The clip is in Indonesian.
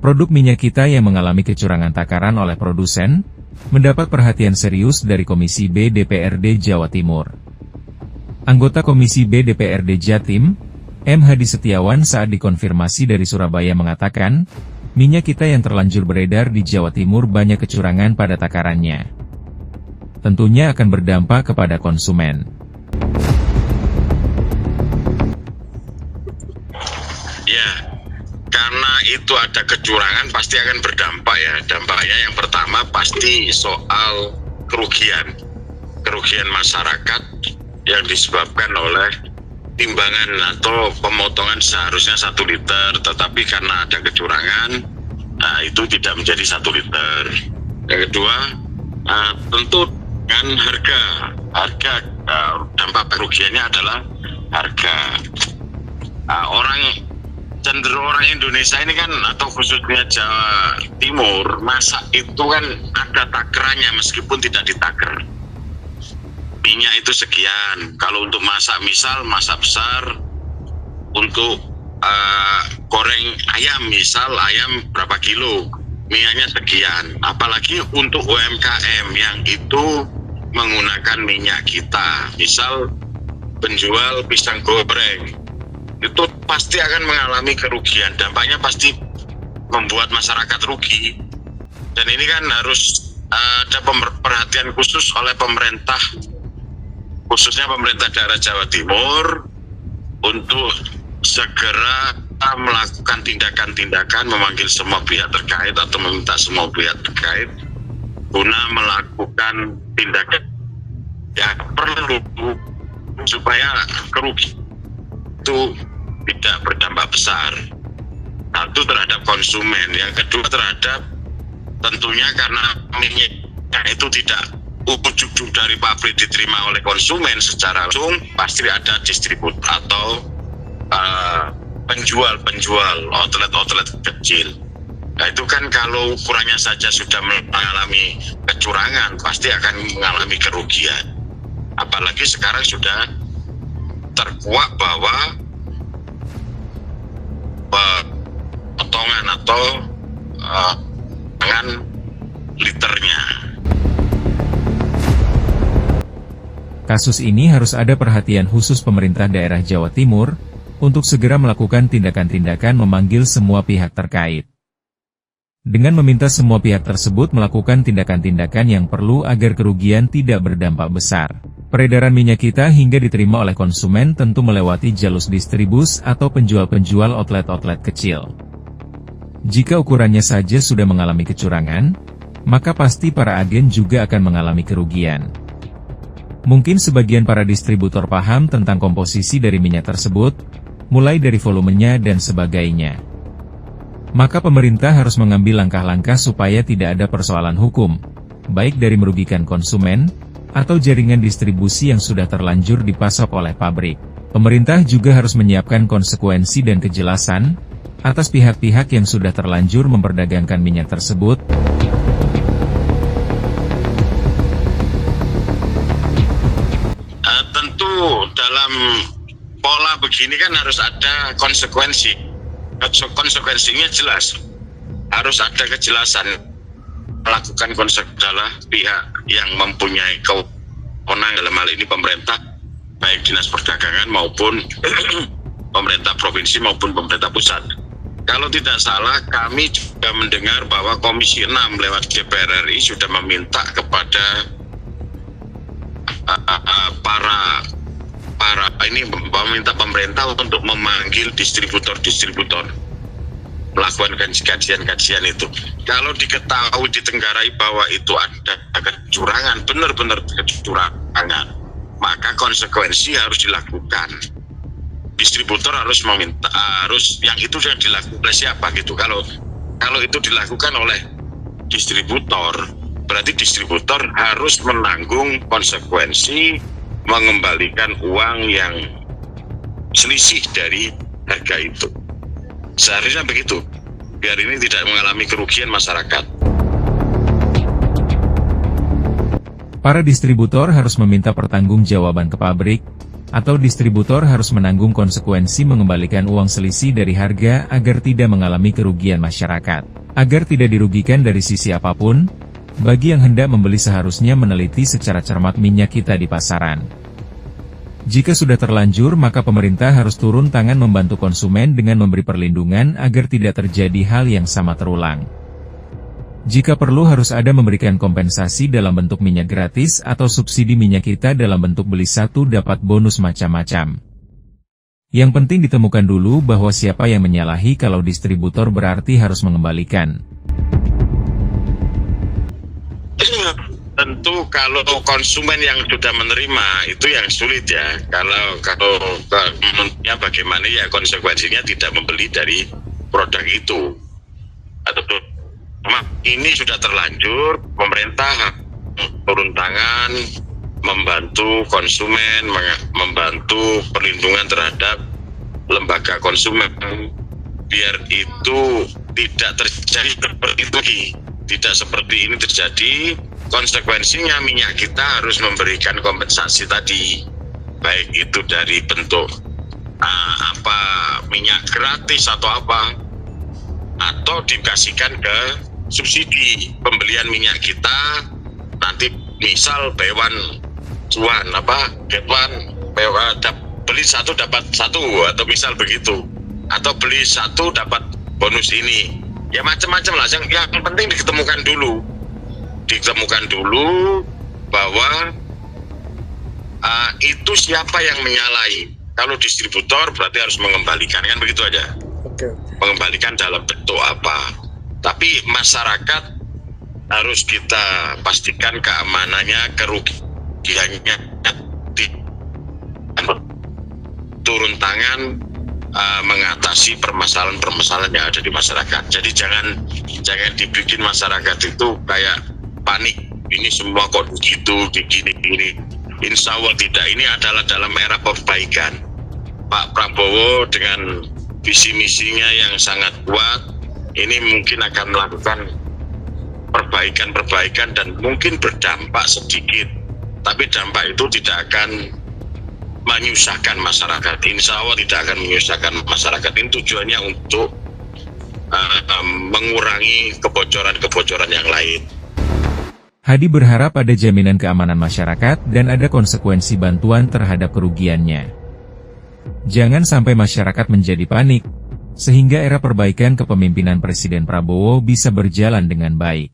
Produk minyak kita yang mengalami kecurangan takaran oleh produsen, mendapat perhatian serius dari Komisi B DPRD Jawa Timur. Anggota Komisi B DPRD Jatim, M. Hadi Setiawan saat dikonfirmasi dari Surabaya mengatakan, minyak kita yang terlanjur beredar di Jawa Timur banyak kecurangan pada takarannya. Tentunya akan berdampak kepada konsumen. Ya, karena itu ada kecurangan pasti akan berdampak ya. Dampaknya yang pertama pasti soal kerugian masyarakat yang disebabkan oleh timbangan atau pemotongan seharusnya 1 liter, tetapi karena ada kecurangan, itu tidak menjadi 1 liter. Yang kedua, tentu dengan harga dampak kerugiannya adalah harga. Cenderung orang Indonesia ini kan, atau khususnya Jawa Timur, masak itu kan ada takarannya meskipun tidak ditaker. Minyak itu sekian. Kalau untuk masak, misal masak besar, untuk goreng ayam, misal ayam berapa kilo, minyaknya sekian. Apalagi untuk UMKM yang itu menggunakan minyak kita, misal penjual pisang goreng, itu pasti akan mengalami kerugian. Dampaknya pasti membuat masyarakat rugi. Dan ini kan harus ada perhatian khusus oleh pemerintah, khususnya pemerintah daerah Jawa Timur, untuk segera melakukan tindakan-tindakan, memanggil semua pihak terkait atau meminta semua pihak terkait guna melakukan tindakan yang perlu supaya kerugian itu tidak berdampak besar. Satu, terhadap konsumen. Yang kedua, terhadap tentunya karena minyaknya itu tidak ujuk-ujuk dari pabrik diterima oleh konsumen secara langsung, pasti ada distributor atau penjual outlet kecil. Nah, itu kan kalau ukurannya saja sudah mengalami kecurangan, pasti akan mengalami kerugian. Apalagi sekarang sudah terkuak bahwa potongan atau dengan liternya. Kasus ini harus ada perhatian khusus pemerintah daerah Jawa Timur, untuk segera melakukan tindakan-tindakan memanggil semua pihak terkait. Dengan meminta semua pihak tersebut melakukan tindakan-tindakan yang perlu agar kerugian tidak berdampak besar. Peredaran minyak kita hingga diterima oleh konsumen tentu melewati jalur distribus atau penjual-penjual outlet-outlet kecil. Jika ukurannya saja sudah mengalami kecurangan, maka pasti para agen juga akan mengalami kerugian. Mungkin sebagian para distributor paham tentang komposisi dari minyak tersebut, mulai dari volumenya dan sebagainya. Maka pemerintah harus mengambil langkah-langkah supaya tidak ada persoalan hukum, baik dari merugikan konsumen, atau jaringan distribusi yang sudah terlanjur dipasok oleh pabrik. Pemerintah juga harus menyiapkan konsekuensi dan kejelasan atas pihak-pihak yang sudah terlanjur memperdagangkan minyak tersebut. Tentu dalam pola begini kan harus ada konsekuensi. Konsekuensinya jelas, harus ada kejelasan. Melakukan konsekuensi adalah pihak yang mempunyai kewenangan, dalam hal ini pemerintah, baik dinas perdagangan maupun pemerintah provinsi maupun pemerintah pusat. Kalau tidak salah, kami juga mendengar bahwa Komisi 6 lewat DPR RI sudah meminta kepada meminta pemerintah untuk memanggil distributor melakukan kajian itu. Kalau diketahui, ditenggarai bahwa itu ada kecurangan, benar-benar kecurangan, maka konsekuensi harus dilakukan. Distributor harus meminta, yang itu yang dilakukan oleh siapa gitu. Kalau itu dilakukan oleh distributor, berarti distributor harus menanggung konsekuensi mengembalikan uang yang selisih dari harga itu. Seharusnya begitu, biar ini tidak mengalami kerugian masyarakat. Para distributor harus meminta pertanggungjawaban ke pabrik, atau distributor harus menanggung konsekuensi mengembalikan uang selisih dari harga agar tidak mengalami kerugian masyarakat. Agar tidak dirugikan dari sisi apapun, bagi yang hendak membeli seharusnya meneliti secara cermat minyak kita di pasaran. Jika sudah terlanjur, maka pemerintah harus turun tangan membantu konsumen dengan memberi perlindungan agar tidak terjadi hal yang sama terulang. Jika perlu harus ada memberikan kompensasi dalam bentuk minyak gratis atau subsidi minyak kita dalam bentuk beli satu dapat bonus macam-macam. Yang penting ditemukan dulu bahwa siapa yang menyalahi, kalau distributor berarti harus mengembalikan. Tentu kalau konsumen yang sudah menerima itu yang sulit ya. Kalau ya bagaimana ya konsekuensinya tidak membeli dari produk itu. Atau ini sudah terlanjur, pemerintah turun tangan membantu konsumen, membantu perlindungan terhadap lembaga konsumen biar itu tidak terjadi seperti itu lagi. Tidak seperti ini terjadi. Konsekuensinya minyak kita harus memberikan kompensasi tadi, baik itu dari bentuk minyak gratis atau apa, atau dikasihkan ke subsidi pembelian minyak kita. Nanti misal get one, beli satu dapat satu, atau misal begitu, atau beli satu dapat bonus ini, ya macam-macam lah. Yang penting ditemukan dulu bahwa itu siapa yang menyalahi. Kalau distributor berarti harus mengembalikan, kan begitu aja. Oke. Mengembalikan dalam bentuk apa. Tapi masyarakat harus kita pastikan keamanannya, kerugiannya, turun tangan mengatasi permasalahan-permasalahan yang ada di masyarakat. Jadi jangan dibikin masyarakat itu kayak panik, ini semua kok begitu, gini. Insya Allah tidak. Ini adalah dalam era perbaikan. Pak Prabowo dengan visi misinya yang sangat kuat, ini mungkin akan melakukan perbaikan dan mungkin berdampak sedikit, tapi dampak itu tidak akan menyusahkan masyarakat. Insya Allah tidak akan menyusahkan masyarakat. Ini tujuannya untuk mengurangi kebocoran-kebocoran yang lain. Hadi berharap ada jaminan keamanan masyarakat dan ada konsekuensi bantuan terhadap kerugiannya. Jangan sampai masyarakat menjadi panik, sehingga era perbaikan kepemimpinan Presiden Prabowo bisa berjalan dengan baik.